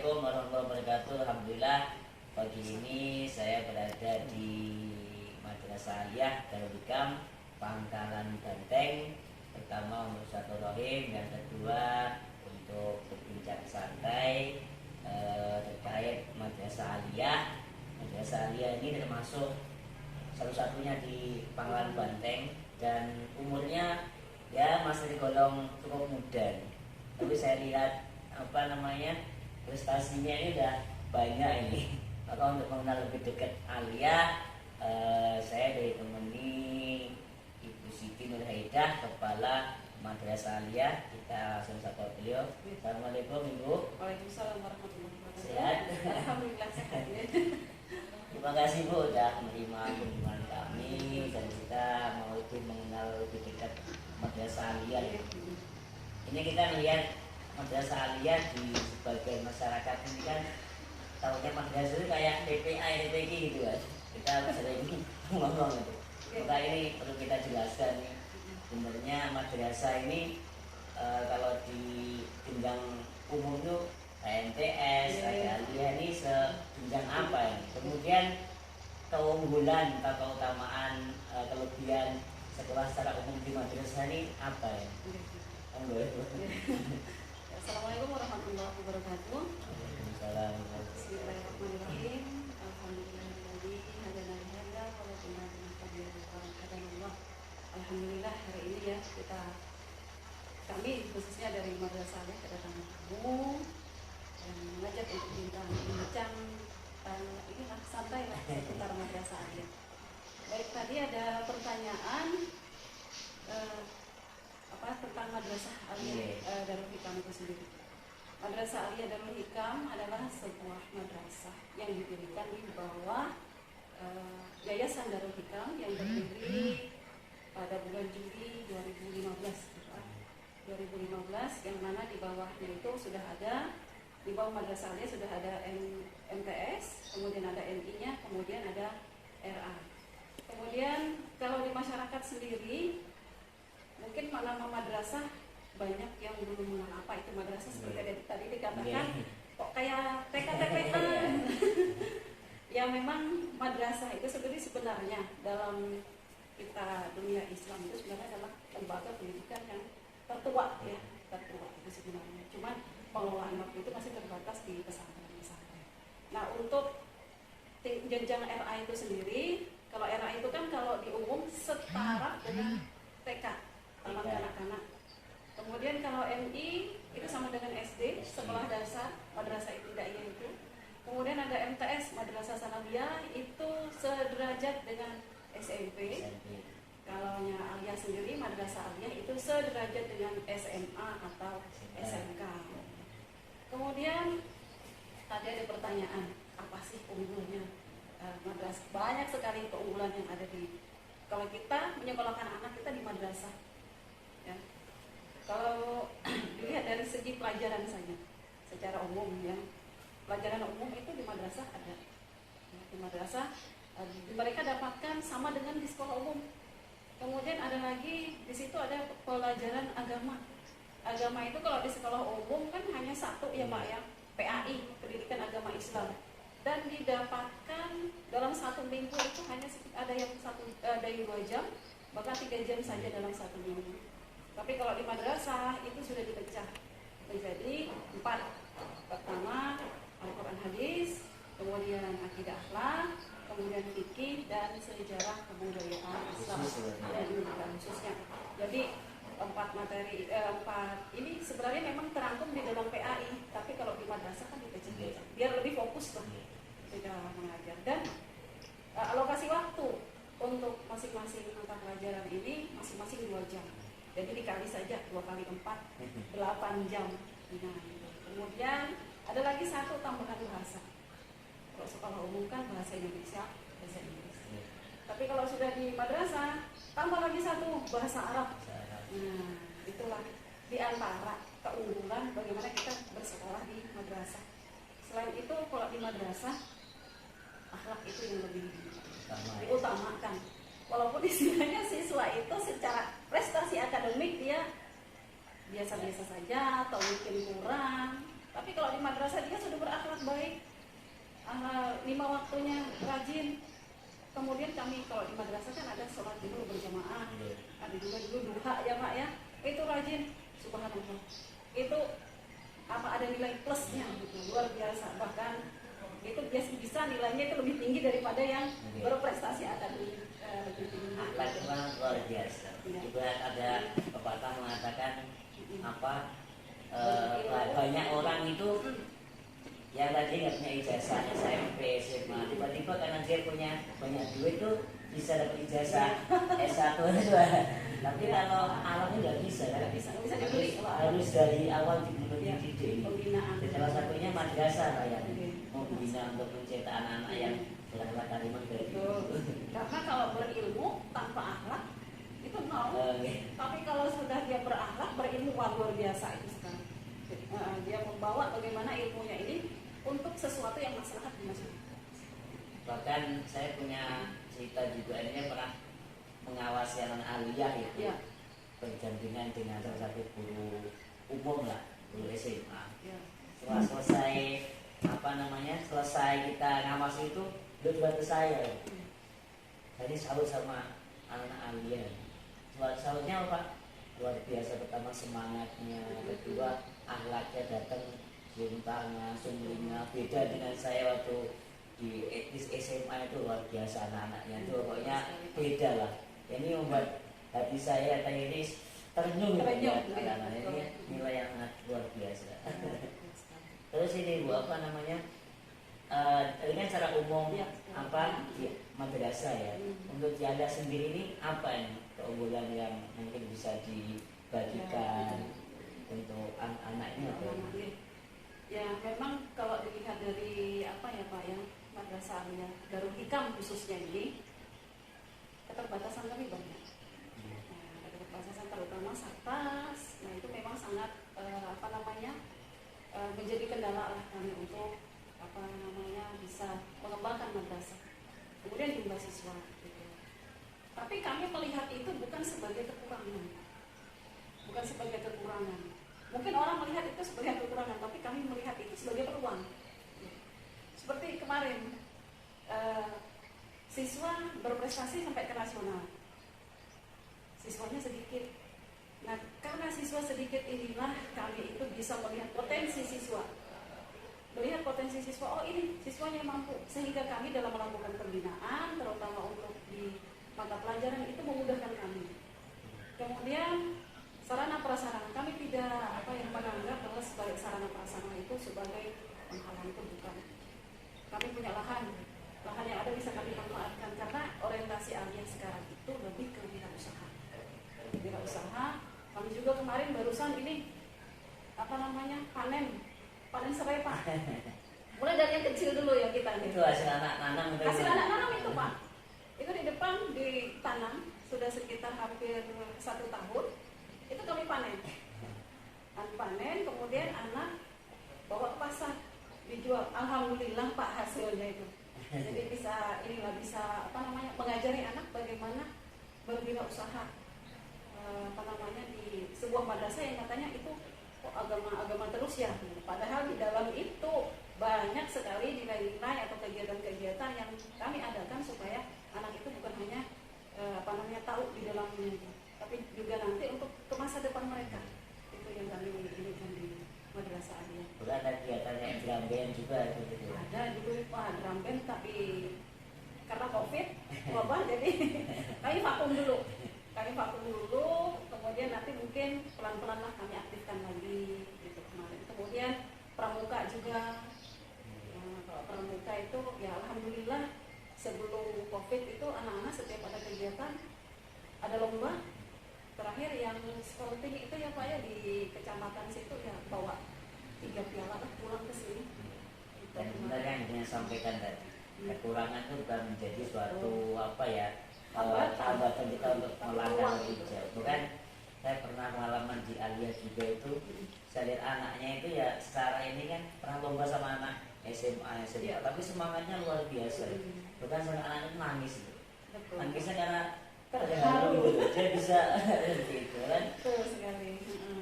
Assalamualaikum warahmatullahi wabarakatuh. Alhamdulillah pagi ini saya berada di Madrasah Aliyah Darul Hikam Pangkalan Banteng. Pertama untuk silaturahim, yang kedua untuk berbincang santai terkait Madrasah Aliyah. Madrasah Aliyah ini termasuk satu-satunya di Pangkalan Banteng dan umurnya ya masih tergolong cukup muda. Tapi saya lihat prestasinya ini udah banyak ini. Maka untuk mengenal lebih dekat Aliyah, saya ditemani Ibu Siti Nurhaidah, Kepala Madrasah Aliyah. Kita langsung sapa beliau. Assalamualaikum Ibu. Waalaikumsalam warahmatullahi wabarakatuh. Sehat? Alhamdulillah sehat ya. Terima kasih Bu sudah menerima kunjungan kami dan kita mau lebih mengenal lebih dekat Madrasah Aliyah. Ini kita lihat Madrasah Aliyah di sebagian masyarakat ini kan tahunya madrasah itu kayak DPA, DPG gitu kan. Kita sering ngomong itu. Maka ini perlu kita jelaskan nih. Sebenarnya madrasah ini kalau di jenjang umum itu MTS, ada Aliyah ini sejenjang apa ya? Kemudian keunggulan atau keutamaan kelebihan sekolah secara umum di madrasah ini apa ya? Assalamualaikum warahmatullahi wabarakatuh. Waalaikumsalam. Bismillahirrahmanirrahim. Alhamdulillahirabbil alamin. Alhamdulillah hari ini ya kami khususnya dari Madrasah Aliyah kedatangan tamu dan mengajak untuk bincang ini santai lah seputar Madrasah Aliyah. Baik, tadi ada pertanyaan tentang Madrasah Aliyah Darul Hikam itu sendiri. Madrasah Aliyah Darul Hikam adalah sebuah madrasah yang didirikan di bawah Yayasan Darul Hikam yang berdiri pada bulan Juli 2015 yang mana di bawahnya itu sudah ada, di bawah Madrasah Aliyah sudah ada MTS, kemudian ada MI-nya, kemudian ada RA. Kemudian kalau di masyarakat sendiri mungkin nama madrasah banyak yang belum mengenal apa itu madrasah, seperti tadi dikatakan kok kayak TK-TK-an. Ya memang madrasah itu sebenarnya dalam kita dunia Islam itu sebenarnya adalah lembaga pendidikan yang tertua itu sebenarnya. Cuman pengelolaan waktu itu masih terbatas di pesantren. Nah, untuk jenjang RA itu sendiri, kalau RA itu kan kalau di umum setara dengan TK taman kanak-kanak. Kemudian kalau MI itu sama dengan SD, sekolah dasar madrasah ibtidaiyah itu. Kemudian ada MTS, madrasah sanawiyah, itu sederajat dengan SMP. Kalau Aliyah sendiri, madrasah Aliyah itu sederajat dengan SMA atau SMK. Kemudian tadi ada pertanyaan, apa sih keunggulannya madrasah? Banyak sekali keunggulan yang ada kalau kita menyekolahkan anak kita di madrasah. Ya. Kalau dilihat dari segi pelajaran saja, secara umum ya, pelajaran umum itu di madrasah ada. Ya, di madrasah mereka dapatkan sama dengan di sekolah umum. Kemudian ada lagi di situ ada pelajaran agama. Agama itu kalau di sekolah umum kan hanya satu ya Pak ya, PAI, Pendidikan Agama Islam. Dan didapatkan dalam satu minggu itu hanya ada yang 2 jam, bahkan 3 jam saja dalam satu minggu. Tapi kalau di madrasah itu sudah dipecah menjadi 4. Pertama Al-Quran hadis, kemudian akidah akhlak, kemudian fikih dan sejarah kebudayaan Islam dan juga khususnya. Jadi 4 materi 4 ini sebenarnya memang terangkum di dalam PAI, tapi kalau di madrasah kan dipecah biar lebih fokus tuh dalam mengajar. Dan alokasi waktu untuk masing-masing mata pelajaran ini masing-masing 2 jam. Jadi dikali saja 2 kali 4, 8 jam. Nah, kemudian ada lagi satu tambahan bahasa. Kalau sekolah umum kan bahasa Indonesia, bahasa Inggris. Tapi kalau sudah di madrasah, tambah lagi satu bahasa Arab. Nah, itulah di antara keunggulan bagaimana kita bersekolah di madrasah. Selain itu, kalau di madrasah, akhlak itu yang lebih diutamakan. Walaupun istilahnya siswa itu secara prestasi akademik dia biasa-biasa saja atau mungkin kurang, tapi kalau di madrasah dia sudah berakhlak lima waktunya rajin. Kemudian kami kalau di madrasah kan ada sholat dulu berjamaah, ada juga dulu duha ya Pak ya, itu rajin, subhanallah. Itu apa ada nilai plusnya gitu, luar biasa. Bahkan itu bisa nilainya itu lebih tinggi daripada yang berprestasi akademik lebih tinggi. Akhlak itu kan luar biasa. Juga ada pepatah mengatakan apa banyak orang itu yang tadi nggak punya ijazah SMP, SMA, tiba-tiba karena dia punya banyak duit tuh bisa dapat ijazah S1 itu. Tapi kalau awalnya nggak bisa, harus dari awal dididik. Salah satunya madrasah lah yang membina untuk mencetak anak-anak yang berakhlak karimah dari itu. Karena kalau berilmu tanpa akhlak itu mau, tapi kalau sudah dia berakhlak, berilmu, wah luar biasa itu sekarang. Dia membawa bagaimana ilmunya ini untuk sesuatu yang maslahat di masyarakat. Bahkan saya punya cerita juga, ini pernah mengawasi anak aliyah itu Ya. berdampingan dengan salah satu guru umum lah, guru SMA. Ya. Setelah selesai selesai kita ngawasi itu, dia bantu saya. Jadi salut sama anak aliyah. Salutnya apa? Luar biasa. Pertama semangatnya, kedua akhlaknya, datang cium tangan, sumringah. Beda dengan saya waktu di SMA itu, luar biasa anak-anaknya itu pokoknya beda lah. Ini membuat hati saya ini ternyum ya, anak-anak ini nilai yang sangat luar biasa. Terus ini Bu, apa namanya, tadi kan secara umum apa di madrasah ya, untuk Anda sendiri ini apa ini keunggulan yang mungkin bisa dibagikan untuk anak-anak ini apa? Ya memang kalau dilihat dari apa ya Pak ya, madrasah aliyah Darul Hikam khususnya ini keterbatasan kami banyak. Nah, keterbatasan terutama sartas, nah itu memang sangat menjadi kendala lah kami untuk bisa mengembangkan madrasah. Kemudian jumlah siswa. Gitu. Tapi kami melihat itu bukan sebagai kekurangan, bukan sebagai kekurangan. Mungkin orang melihat itu sebagai kekurangan, tapi kami melihat itu sebagai peluang. Seperti kemarin, siswa berprestasi sampai ke nasional. Siswanya sedikit. Nah, karena siswa sedikit inilah kami itu bisa melihat potensi siswa. Melihat potensi siswa, oh ini siswanya mampu. Sehingga kami dalam melakukan pembinaan, terutama untuk di mata pelajaran itu memudahkan kami. Kemudian sarana prasarana kami tidak menganggap bahwa sebagai sarana prasarana itu sebagai penghalang, itu bukan. Kami punya lahan yang ada bisa kami manfaatkan karena orientasi aliyah sekarang itu lebih ke wirausaha. Kami juga kemarin barusan ini panen serai Pak. Mulai dari yang kecil dulu ya kita nih. Itu hasil anak nanam. Hasil anak nanam itu Pak. Itu di depan ditanam sudah sekitar hampir 1 tahun. Itu kami panen, kemudian anak bawa ke pasar dijual. Alhamdulillah Pak hasilnya itu. Jadi bisa mengajari anak bagaimana berwirausaha di sebuah madrasah yang katanya itu agama terus ya. Padahal di dalam itu banyak sekali nilai-nilai atau kegiatan-kegiatan yang kami adakan supaya anak itu bukan hanya tahu di dalamnya, tapi juga nanti untuk ke masa depan mereka. Itu yang kami inginkan di madrasah aliyah. Sudah ada kegiatannya drum band juga gitu. Ada dulu Pak drum band, tapi karena COVID wabah jadi kami vakum dulu. Kemudian nanti mungkin pelan-pelan lah kami aktifkan lagi gitu kemarin. Kemudian pramuka juga. Nah, kalau pramuka itu ya alhamdulillah sebelum COVID itu anak-anak setiap ada kegiatan ada lomba. Terakhir yang sporting itu ya Pak ya di kecamatan situ ya bawa 3 piala lah pulang ke sini. Dan benar yang ingin sampaikan tadi, kekurangan itu bukan menjadi suatu hambatan kita untuk melangkah lebih jauh. Bukan, saya pernah pengalaman di aliyah juga itu, saya lihat anaknya itu ya secara ini kan pernah lomba sama anak SMA, tapi semangatnya luar biasa. Bukan sampai anak itu nangis itu. Nangisnya karena terharu, dia bisa gitu kan. Betul sekali.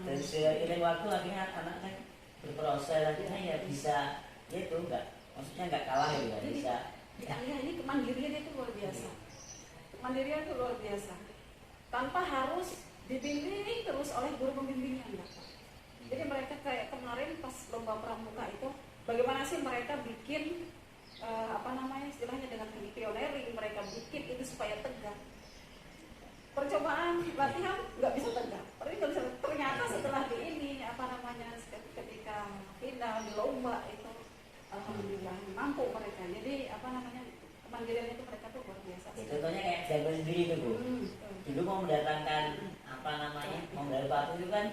Dan seiring waktu akhirnya anak kan berproses, akhirnya ya bisa itu enggak maksudnya nggak kalah ya, Jadi bisa. di Alia ini kemandirian itu luar biasa. Kemandirian itu luar biasa. Tanpa harus dibimbing terus oleh guru pembimbingnya, enggak. Jadi mereka kayak kemarin pas lomba pramuka itu, bagaimana sih mereka bikin istilahnya dengan teknik pioneering, mereka bikin itu supaya tegak. Percobaan latihan nggak bisa tegak. Ternyata setelah di ini ketika final di lomba itu, alhamdulillah mampu mereka. Jadi kemandirian itu mereka tuh luar biasa. Ya, contohnya kayak jago sendiri tuh Bu. Dulu mau mendatangkan mau mendapat batu itu kan,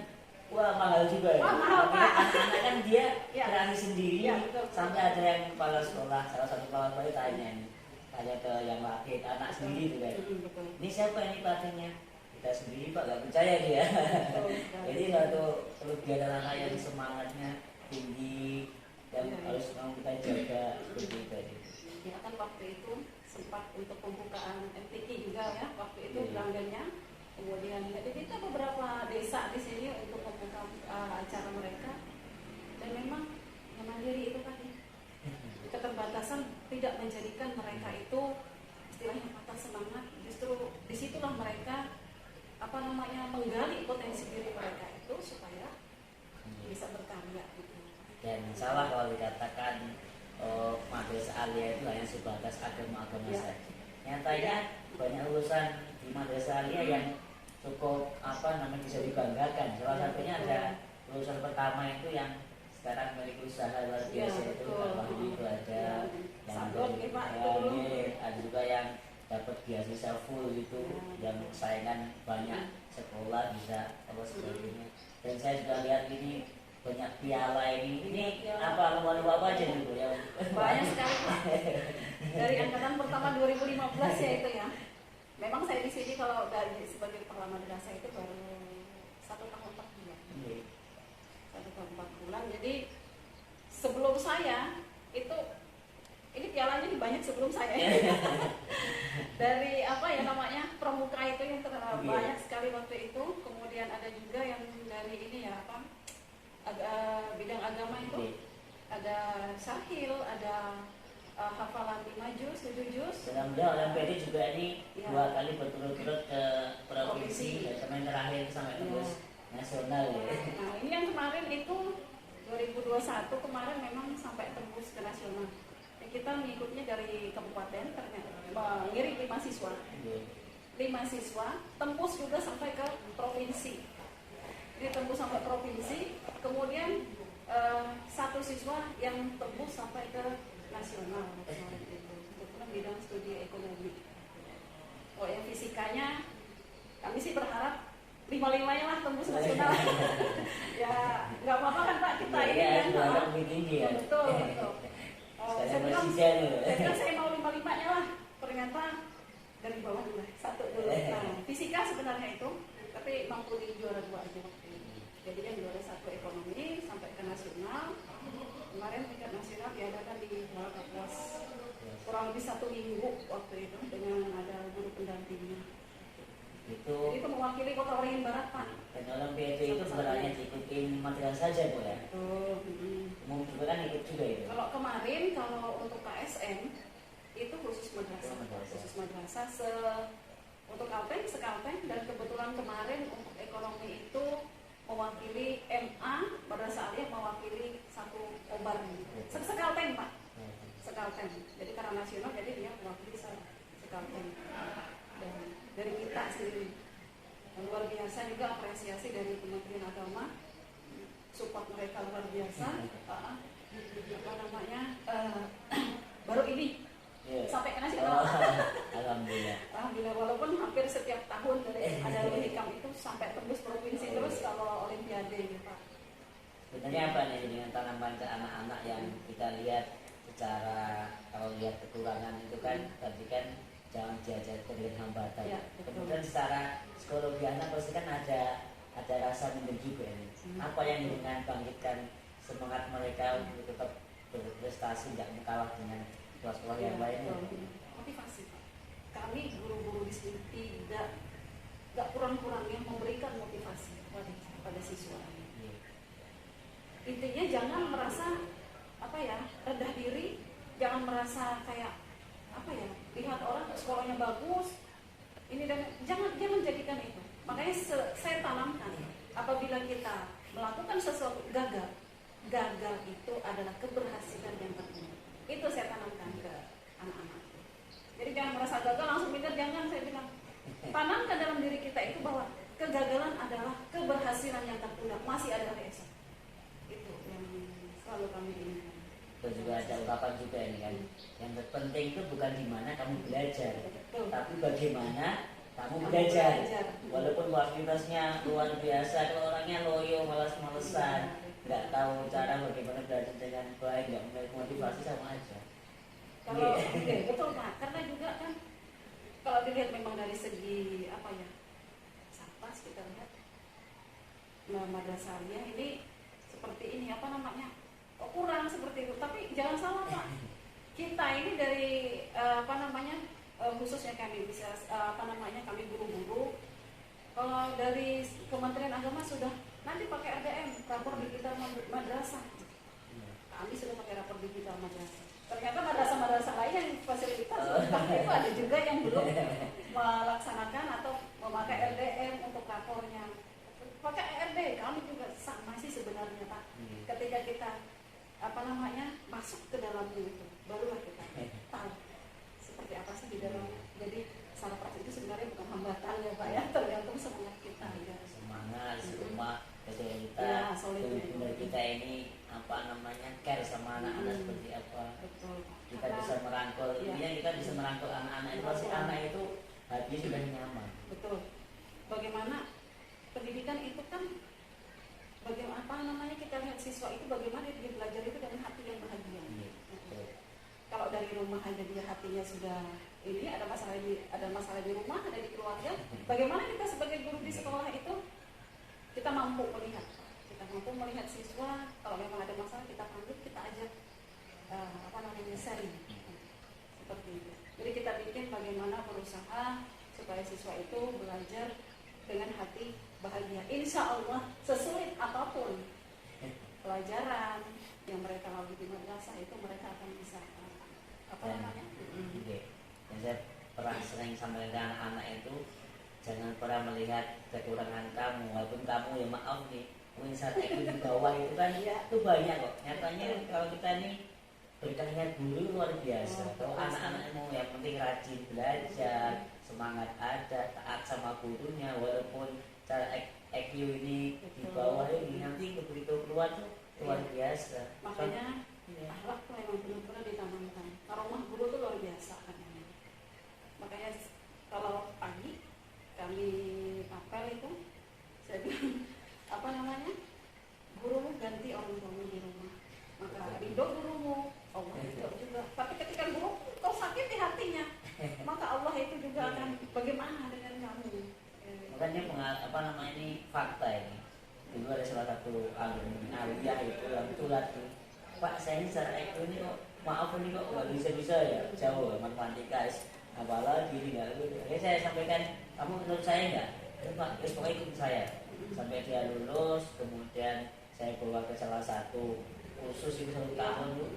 wah mahal juga ya. Mahal Pak. Anak-anak kan dia Ya. berani sendiri, Ya, betul. sampai ada yang kepala sekolah, salah satu kepala sekolah tanya ke yang latih anak sendiri tuh kan. Betul. Ini siapa ini pelatihnya? Kita sendiri Pak, nggak percaya dia. Jadi satu kelebihan anak yang semangatnya tinggi dan harus mau kita jaga seperti itu tadi. Ya kan waktu itu sempat untuk pembukaan MTQ juga ya, waktu itu pelanggannya. Kemudian jadi kita beberapa desa di sini untuk membuka acara mereka, dan memang yang mandiri itu tadi keterbatasan tidak menjadikan mereka itu istilahnya patah semangat. Justru disitulah mereka menggali potensi diri mereka itu supaya bisa berkarya gitu. Dan salah kalau dikatakan madrasah Alia itu hanya sebatas agama-agama Ya. saja. Nyatanya banyak urusan di madrasah Alia yang cukup bisa dibanggakan. Salah satunya ada lulusan pertama itu yang sekarang milik usaha luar biasa itu, kalau itu ada yang ada juga yang dapat beasiswa full itu, yang saingan banyak sekolah bisa sebagainya. Dan saya juga lihat ini banyak piala ini lomba-lomba apa aja nih Bu ya? Banyak sekali Pak. Dari angkatan pertama 2015 ya itu ya. Memang saya di sini kalau dari sebagai kepala madrasah itu baru 1 tahun 4 bulan. 1 tahun 4 bulan. Jadi sebelum saya itu ini pialanya banyak sebelum saya. Dari pramuka itu yang banyak sekali waktu itu. Kemudian ada juga yang dari ini ya bidang agama itu. Ada syahil, ada hafalan 5 juz, 7 juz. Dalam Olimpiade juga ini 2 kali berturut-turut ke provinsi, dan kemarin terakhir sampai tembus nasional ya. Nah ini yang kemarin itu 2021 kemarin memang sampai tembus ke nasional. Kita mengikutnya dari kabupaten, ternyata mengirim 5 siswa. 5 siswa tembus juga sampai ke provinsi. Ini tembus sampai provinsi, kemudian 1 siswa yang tembus sampai ke nasional. Kebetulan bidang studi ekonomi. Oh yang fisikanya kami sih berharap 5-5-nya lah tembus nasional. Ya nggak apa-apa kan Pak, kita ini kan betul. Saya bilang saya mau 5-5-nya lah, ternyata dari bawah dulu, 1 dulu. Nah, fisika sebenarnya itu, tapi mampu di juara 2 aja waktu itu. Jadi yang juara 1 ekonomi sampai ke nasional. Kemarin tingkat nasional diadakan di Kapuas, kurang lebih 1 minggu waktu itu dengan ada guru pendampingnya. Itu mewakili Kota Waringin Barat Pak. Dan Olimpiade itu sebenarnya diikutin madrasah saja Bu ya? Umum juga kan ikut juga itu. Kalau kemarin untuk KSM itu khusus madrasah, untuk Kalteng sekalteng, dan kebetulan kemarin untuk ekonomi itu mewakili MA Madrasah Alia mewakili 1 Obar sekalteng Pak, sekalteng. Jadi karena nasional jadi dia mewakili sekalteng. Dan dari kita sendiri luar biasa juga apresiasi dari Kementerian Agama, support mereka luar biasa. Baru ini sampai ke nasional. Alhamdulillah, walaupun hampir setiap tahun dari ada hikam itu sampai tembus provinsi terus kalau Olimpiade ya Pak. Sebenarnya apa nih dengan tanaman anak-anak yang kita lihat secara, kalau lihat kekurangan itu kan tadi kan jangan diajarkan dengan hambatan. Ya, kemudian secara psikologi anak pasti kan ada rasa minder juga ini. Apa yang dengan bangkitkan semangat mereka untuk tetap berprestasi, tidak kalah dengan sekolah-sekolah yang lainnya. Motivasi Pak. Kami guru-guru di sini tidak kurang-kurangnya memberikan motivasi kepada siswa. Intinya jangan merasa rendah diri jangan merasa kayak apa ya, lihat orang sekolahnya bagus ini dan jangan jadikan itu. Makanya saya tanamkan apabila kita melakukan sesuatu gagal itu adalah keberhasilan yang tertunda. Itu saya tanamkan ke anak-anak. Jadi jangan merasa gagal langsung mikir, jangan, saya bilang tanamkan dalam diri kita itu bahwa kegagalan adalah keberhasilan yang tertunda, masih ada hari esok. Itu yang selalu kami inginkan. Terus juga ada ungkapan juga ini kan, yang terpenting itu bukan di mana kamu belajar, tapi bagaimana kamu belajar. Walaupun kualitasnya luar biasa, kalau orangnya loyo, malas-malesan, nggak tahu cara bagaimana belajar dengan baik, nggak memiliki motivasi, sama aja. Kalau betul Pak, karena juga kan kalau dilihat memang dari segi apa ya, sapas kita lihat madrasahnya ini seperti ini apa namanya, kurang seperti itu. Tapi jangan salah Pak, kita ini dari apa namanya, khususnya kami bisa apa namanya, kami guru-guru, kalau dari Kementerian Agama sudah nanti pakai RDM, rapor digital madrasah. Kami sudah pakai rapor digital madrasah. Ternyata madrasah-madrasah lain yang fasilitas tapi itu ada juga yang belum melaksanakan atau memakai RDM untuk rapornya. Pakai RD, kami juga sama sih sebenarnya Pak. Ketika kita apa namanya masuk ke dalamnya itu, barulah kita tahu seperti apa sih di dalamnya. Jadi salah praktik itu sebenarnya bukan hambatan ya Pak ya, tergantung semangat kita ya. Semangat, rumah, kita, ya, benar kita ini apa namanya care sama anak-anak seperti apa. Betul. Kita Karena, bisa merangkul, ya. kita bisa merangkul anak-anak itu, pasti anak itu hatinya sudah nyaman. Betul. Bagaimana pendidikan itu kan, bagaimana apa namanya, kita lihat siswa itu bagaimana dia belajar itu dengan hati yang bahagia. Kalau dari rumah aja dia hatinya sudah ini ada masalah di rumah, ada di keluarga, bagaimana kita sebagai guru di sekolah itu kita mampu melihat siswa, kalau memang ada masalah kita panggil, kita ajak apa namanya, sharing seperti itu. Jadi kita bikin bagaimana berusaha supaya siswa itu belajar dengan hati bahagia. Insya Allah sesulit apapun pelajaran yang mereka lalui di madrasah itu, mereka akan bisa apa namanya. Dan saya pernah sering sampaikan ke anak-anak itu, jangan pernah melihat kekurangan kamu, walaupun kamu ya maaf nih, mungkin saat itu di bawah itu kan ya itu banyak kok. Nyatanya kalau kita nih berkarya guru luar biasa. Kalau anak-anak mau yang penting rajin belajar, semangat ada, taat sama gurunya, walaupun cara IQ ini di bawah ini, nanti begitu keluar tuh luar biasa. Makanya akhlak tuh memang benar-benar ditanamkan. Karomah guru tuh luar biasa kan. Makanya kalau pagi kami apel itu, saya bilang apa namanya, gurumu ganti orang tuamu di rumah, maka ridho gurumu, Allah ridho juga. Tapi ketika guru kau sakit di hatinya, maka Allah itu juga akan bagaimana dengan kamu. Makanya apa namanya, ini fakta ini. Dulu ada salah satu aliyah itu yang tulat tuh, Pak saya ini secara IQ ini kok maaf ini kok nggak bisa ya, jauh matematika, apalah gini nggak gitu. Jadi saya sampaikan, kamu menurut saya nggak? Pak, pokoknya ikut saya sampai dia lulus. Kemudian saya bawa ke salah satu kursus itu 1 tahun tuh,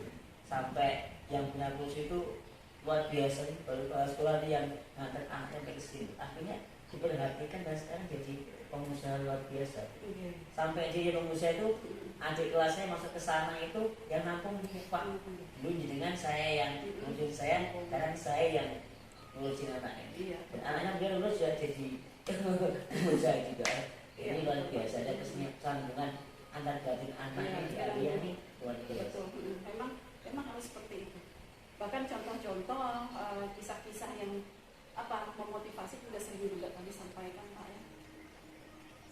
sampai yang punya kursus itu luar biasa. Baru kepala sekolah yang ngantar anaknya ke sini, akhirnya diperhatikan dan sekarang jadi pengusaha luar biasa. Sampai jadi pengusaha itu adik kelasnya masuk ke sana itu yang nampung Pak, dulu dengan saya yang ngurusin saya, sekarang saya yang ngurusin anaknya. Dan anaknya dia lulus ya jadi pengusaha juga. Ini luar biasa, ada kesambungan antar batin anaknya di Alia ini luar biasa. Betul. Memang harus seperti itu. Bahkan contoh-contoh kisah-kisah yang apa memotivasi juga sering juga kami sampaikan Pak ya.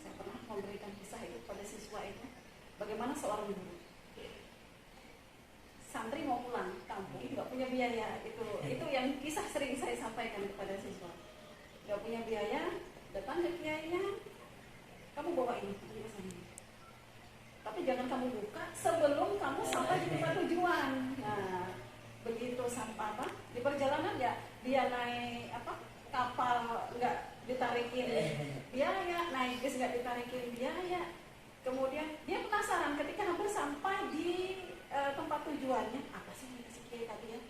Saya pernah memberikan kisah itu pada siswa itu, bagaimana seorang guru santri mau pulang kampung nggak punya biaya, itu yang kisah sering saya sampaikan kepada siswa. Nggak punya biaya, datang ke kiainya, kamu bawa ini tapi jangan kamu buka sebelum kamu sampai di tempat tujuan. Nah begitu sampai apa di perjalanan ya dia naik apa kapal nggak ditarikin biaya, naik bis nggak ditarikin biaya. Kemudian dia penasaran ketika hampir sampai di tempat tujuannya, apa sih yang dikasih kiai tadi ya,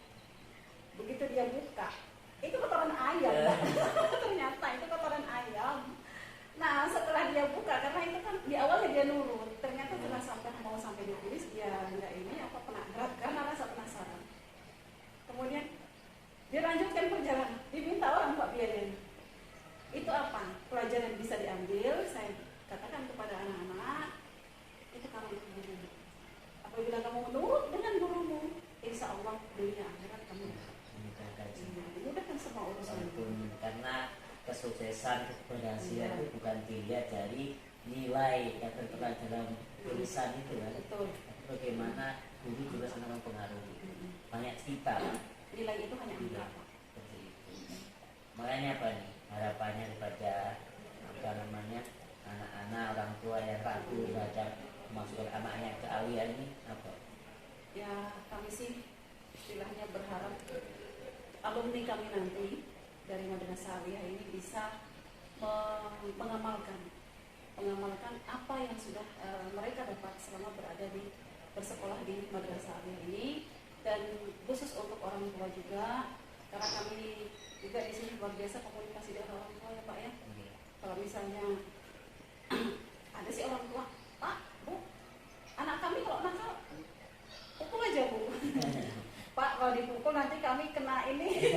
peluang dunia akhirat kamu dapat. Memudahkan semua. Memudahkan semua urusan. Walaupun karena kesuksesan, keberhasilan Iya. itu bukan dilihat dari nilai yang tertera dalam tulisan itu kan. Betul. Tapi bagaimana guru juga sangat mempengaruhi. Mm-mm. Banyak cerita Nilai itu hanya angka, Pak. seperti itu. Makanya apa nih harapannya kepada apa namanya anak-anak orang tua yang ragu terhadap memasukkan anaknya ke alia ini apa? Ya kami sih istilahnya berharap alumni kami nanti dari Madrasah Aliyah ini bisa mengamalkan apa yang sudah mereka dapat selama bersekolah di Madrasah Aliyah ini, dan khusus untuk orang tua juga, karena kami juga di sini luar biasa komunikasi dengan orang tua ya Pak ya. Kalau misalnya ada sih orang tua, Pak, Bu, anak kami kalau nakal pukul aja Bu. Pak, kalau dipukul nanti kami kena ini.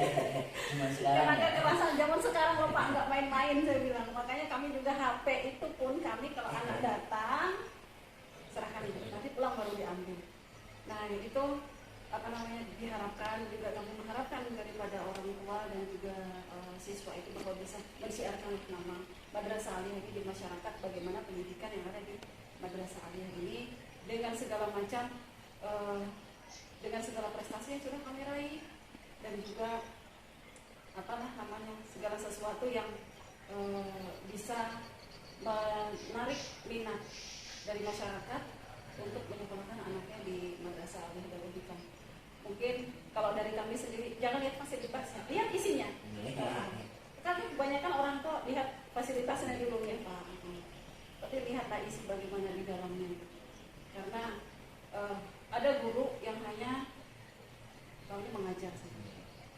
Kena kekerasan zaman sekarang loh Pak, nggak main-main saya bilang. Makanya kami juga HP itu pun kami kalau anak datang serahkan itu, nanti pulang baru diambil. Nah itu apa namanya diharapkan juga, kami mengharapkan daripada orang tua dan juga siswa itu bahwa bisa mensiarkan nama Madrasah Aliyah ini di masyarakat, bagaimana pendidikan yang ada di Madrasah Aliyah ini dengan segala macam dengan segala prestasi yang sudah kami raih, dan juga apalah namanya segala sesuatu yang bisa menarik minat dari masyarakat untuk menyekolahkan anaknya di Madrasah Aliyah Darul Hikam. Mungkin kalau dari kami sendiri jangan lihat fasilitasnya, lihat isinya. Karena kebanyakan orang tua lihat fasilitasnya dulu ya Pak, tapi lihatlah isi bagaimana di dalamnya. Karena ada guru yang hanya kami mengajar saja.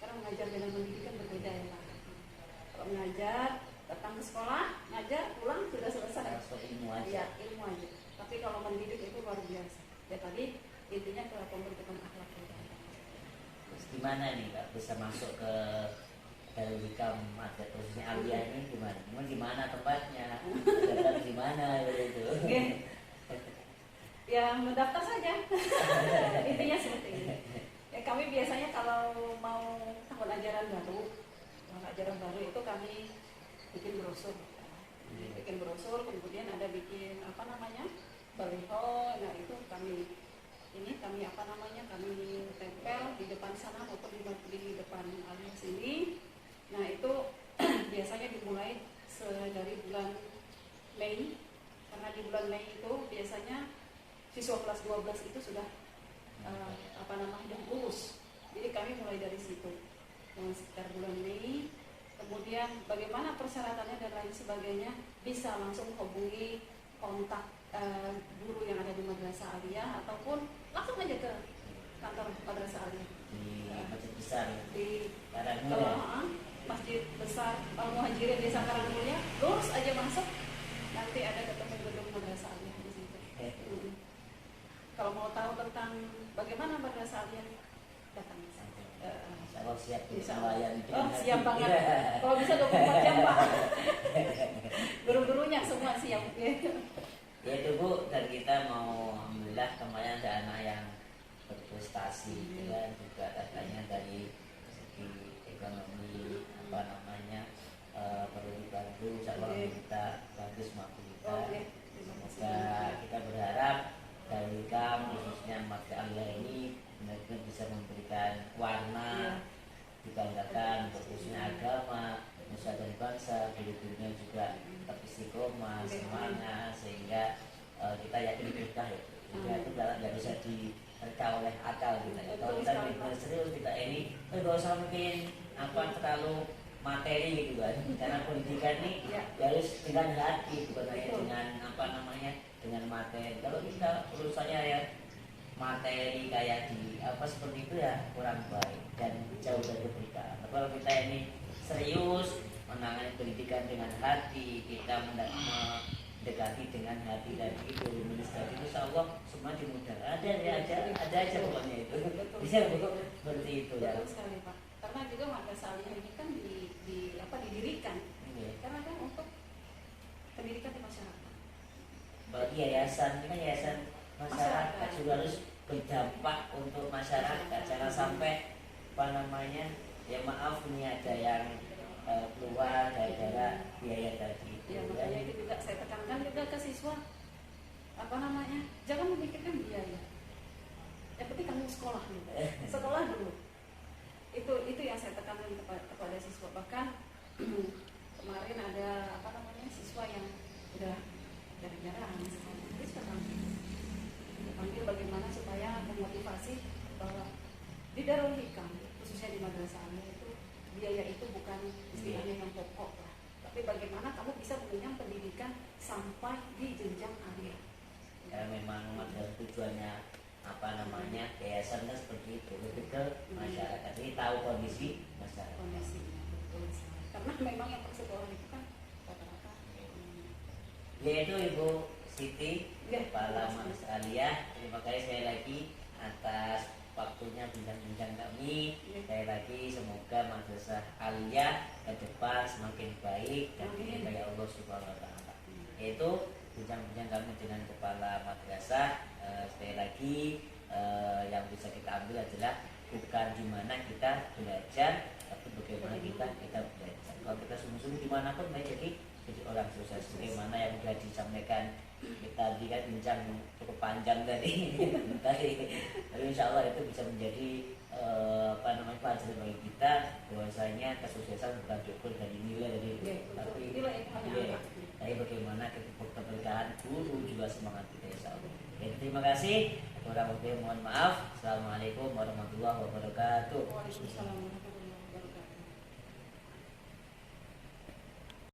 Karena mengajar dengan mendidik kan berbeda ya Pak. Kalau mengajar datang ke sekolah, ngajar, pulang sudah selesai. Ilmu aja. Ya, ilmu aja. Tapi kalau mendidik itu luar biasa. Ya tadi intinya ke pembentukan akhlak. Terus gimana nih Kak bisa masuk ke Darul Hikam ada khususnya Aliyah ini gimana? Gimana tempatnya? Daftar di mana gitu? Ya mendaftar saja. Intinya seperti ini. Ya, kami biasanya kalau mau tahun ajaran baru itu kami bikin brosur. Kemudian ada bikin apa namanya baliho. Nah itu kami tempel di depan sana maupun di depan Aliyah sini. Nah itu biasanya dimulai dari bulan Mei, karena di bulan Mei itu biasanya siswa kelas 12 itu sudah lulus. Jadi kami mulai dari situ sekitar bulan Mei. Kemudian bagaimana persyaratannya dan lain sebagainya bisa langsung hubungi kontak guru yang ada di Madrasah Aliyah ataupun langsung aja ke kantor Madrasah Aliyah Di masjid besar di Karangmulia. Masjid Besar Al-Muhajirin Desa Karangmulia, lurus aja masuk, nanti ada ketemu gedung Madrasah Aliyah di situ. Kalau mau tahu tentang bagaimana Madrasah Aliyah, datang ke sana. Kalau siap Bisa. melayani. Siap banget. Kalau bisa 24 jam Pak. Guru-gurunya semua siap. Ya itu Bu, dan kita mau alhamdulillah kemarin ada anak yang berprestasi gitu kan, juga katanya dari segi ekonomi apa namanya perlu dibantu, insya Allah kita bantu semampu kita. Semoga kita berharap dari Hikam khususnya Madrasah Aliyah ini benar-benar bisa memberikan warna, dibanggakan untuk khususnya agama, nusa dan bangsa, guru-gurunya juga tetap istiqomah, semangat, sehingga kita yakin berkah ya. Sehingga itu tidak bisa diterka oleh akal kita. Kalau kita benar serius kita ini, nggak usah mungkin apa terlalu materi gitu kan. Karena pendidikan ini harus dengan hati, bukan hanya dengan apa namanya dengan materi. Kalau kita urusannya ya materi kayak di apa seperti itu ya kurang baik dan jauh dari keberkahan. Kalau kita ini serius menangani pendidikan dengan hati, kita mendekati dengan hati dan itu administrasi itu, insya Allah semua dimudahkan. Ada aja pokoknya itu. Bisa seperti itu ya. Betul sekali Pak. Karena juga Madrasah Aliyah ini kan didirikan. Karena kan untuk pendidikan di masyarakat. Bagi yayasan, ini kan yayasan masyarakat juga harus berdampak untuk masyarakat. Jangan sampai apa namanya, ya maaf ini ada yang keluar gara-gara biaya tadi. Ya, makanya itu juga saya tekankan juga ke siswa, apa namanya, jangan memikirkan biaya. Yang penting kamu sekolah dulu, sekolah dulu. Itu yang saya tekankan kepada siswa. Bahkan kemarin ada apa namanya siswa yang udah jarang-jarang sekali panggil bagaimana supaya memotivasi bahwa di Darul Hikam khususnya di Madrasah Alia itu biaya itu bukan istilahnya yang pokok lah, tapi bagaimana kamu bisa mengenyam pendidikan sampai di jenjang alia. Karena memang madrasah tujuannya apa namanya, yayasan kan seperti itu, lebih ke masyarakat. Jadi tahu kondisi masyarakat. Kondisinya betul sekali. Karena memang yang persekolah itu kan rata-rata. Yaitu Ibu Siti, Ya, Kepala Madrasah Alia. Terima kasih sekali lagi atas waktunya bincang-bincang kami. Sekali lagi semoga Madrasah Alia ke depan semakin baik dan diberkahi Allah Subhanahu wa taala. Yaitu bincang-bincang kami dengan Kepala Madrasah. Sekali lagi yang bisa kita ambil adalah bukan di mana kita belajar, tapi bagaimana kita belajar. Kalau kita sungguh-sungguh dimanapun baik jadi orang sukses. Bagaimana yang sudah disampaikan kita tadi kan bincang cukup panjang tadi. Tapi insya Allah itu bisa menjadi apa namanya, pelajaran bagi kita bahwasanya kesuksesan bukan diukur dari nilai dari tapi bagaimana keberkahan guru juga semangat kita insya Allah. Terima kasih. Kurang lebih mohon maaf. Assalamualaikum warahmatullahi wabarakatuh. Waalaikumsalam.